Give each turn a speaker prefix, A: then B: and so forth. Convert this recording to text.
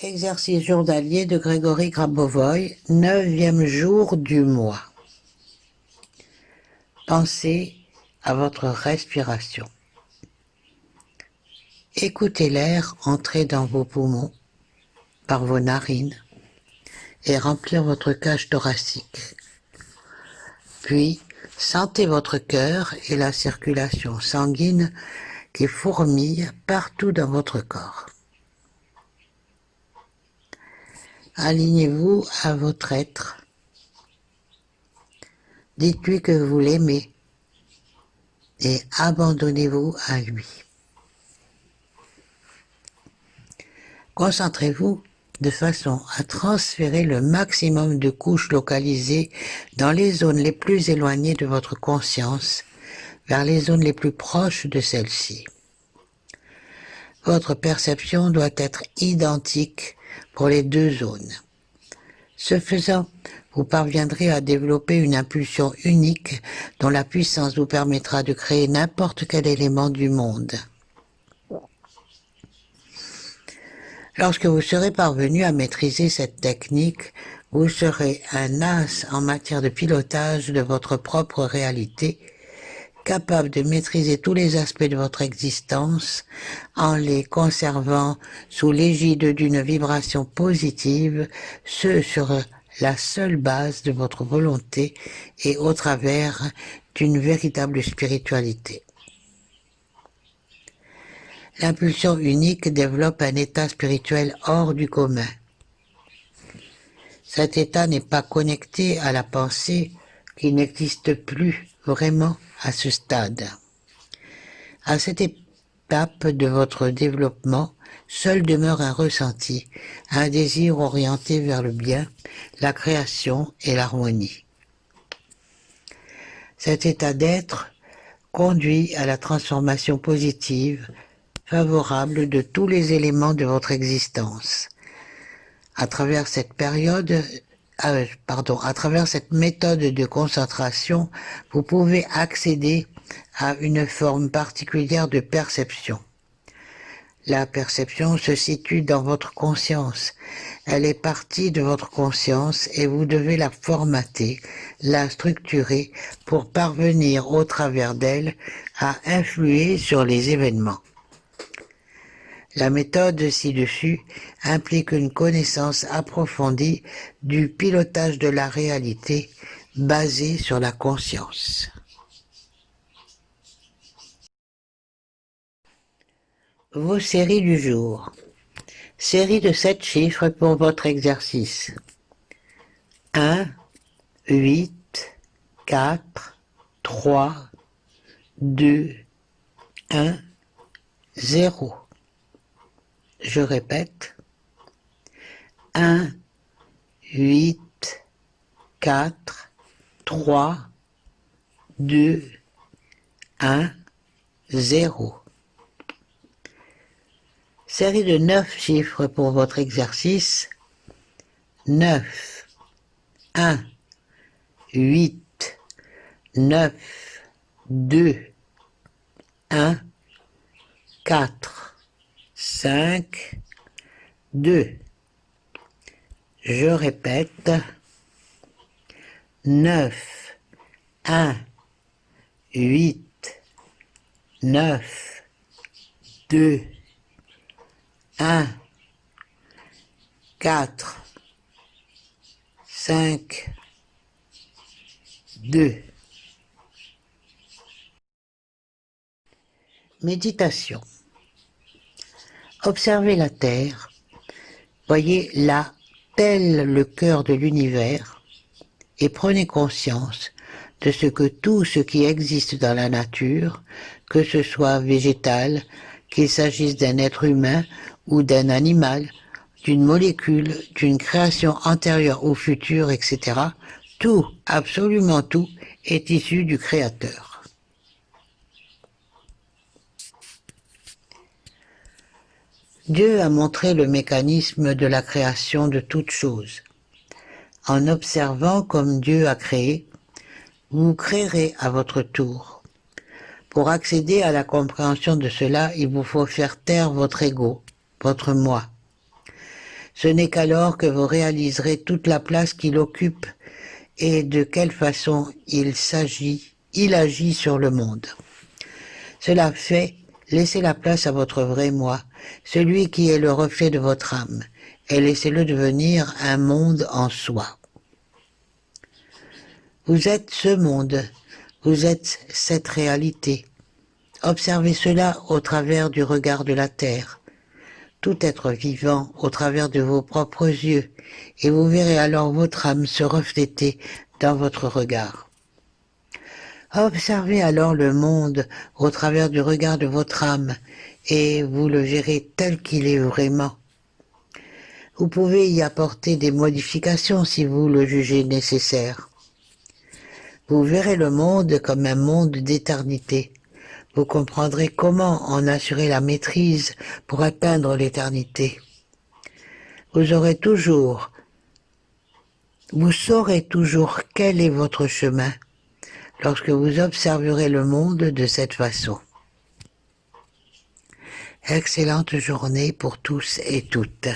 A: Exercice journalier de Grégory Grabovoy, 9e jour du mois. Pensez à votre respiration. Écoutez l'air entrer dans vos poumons, par vos narines, et remplir votre cage thoracique. Puis, sentez votre cœur et la circulation sanguine qui fourmille partout dans votre corps. Alignez-vous à votre être. Dites-lui que vous l'aimez et abandonnez-vous à lui. Concentrez-vous de façon à transférer le maximum de couches localisées dans les zones les plus éloignées de votre conscience vers les zones les plus proches de celle-ci. Votre perception doit être identique pour les deux zones. Ce faisant, vous parviendrez à développer une impulsion unique dont la puissance vous permettra de créer n'importe quel élément du monde. Lorsque vous serez parvenu à maîtriser cette technique, vous serez un as en matière de pilotage de votre propre réalité, capable de maîtriser tous les aspects de votre existence en les conservant sous l'égide d'une vibration positive, ce sur la seule base de votre volonté et au travers d'une véritable spiritualité. L'impulsion unique développe un état spirituel hors du commun. Cet état n'est pas connecté à la pensée qui n'existe plus vraiment à ce stade. À cette étape de votre développement, seul demeure un ressenti, un désir orienté vers le bien, la création et l'harmonie. Cet état d'être conduit à la transformation positive, favorable de tous les éléments de votre existence. À travers cette méthode de concentration, vous pouvez accéder à une forme particulière de perception. La perception se situe dans votre conscience. Elle est partie de votre conscience et vous devez la formater, la structurer pour parvenir au travers d'elle à influer sur les événements. La méthode ci-dessus implique une connaissance approfondie du pilotage de la réalité basée sur la conscience. Vos séries du jour. Série de 7 chiffres pour votre exercice. 1, 8, 4, 3, 2, 1, 0. Je répète, 1, 8, 4, 3, 2, 1, 0. Série de 9 chiffres pour votre exercice. 9, 1, 8, 9, 2, 1, 4, 5, 2. Je répète, 9, 1, 8, 9, 2, 1, 4, 5, 2. Méditation. Observez la Terre, voyez-la tel le cœur de l'univers et prenez conscience de ce que tout ce qui existe dans la nature, que ce soit végétal, qu'il s'agisse d'un être humain ou d'un animal, d'une molécule, d'une création antérieure ou future, etc., tout, absolument tout, est issu du Créateur. Dieu a montré le mécanisme de la création de toutes choses. En observant comme Dieu a créé, vous créerez à votre tour. Pour accéder à la compréhension de cela, il vous faut faire taire votre ego, votre moi. Ce n'est qu'alors que vous réaliserez toute la place qu'il occupe et de quelle façon il agit sur le monde. Cela fait, laissez la place à votre vrai moi, celui qui est le reflet de votre âme, et laissez-le devenir un monde en soi. Vous êtes ce monde, vous êtes cette réalité. Observez cela au travers du regard de la terre, tout être vivant au travers de vos propres yeux, et vous verrez alors votre âme se refléter dans votre regard. Observez alors le monde au travers du regard de votre âme, et vous le verrez tel qu'il est vraiment. Vous pouvez y apporter des modifications si vous le jugez nécessaire. Vous verrez le monde comme un monde d'éternité. Vous comprendrez comment en assurer la maîtrise pour atteindre l'éternité. Vous saurez toujours quel est votre chemin lorsque vous observerez le monde de cette façon. Excellente journée pour tous et toutes.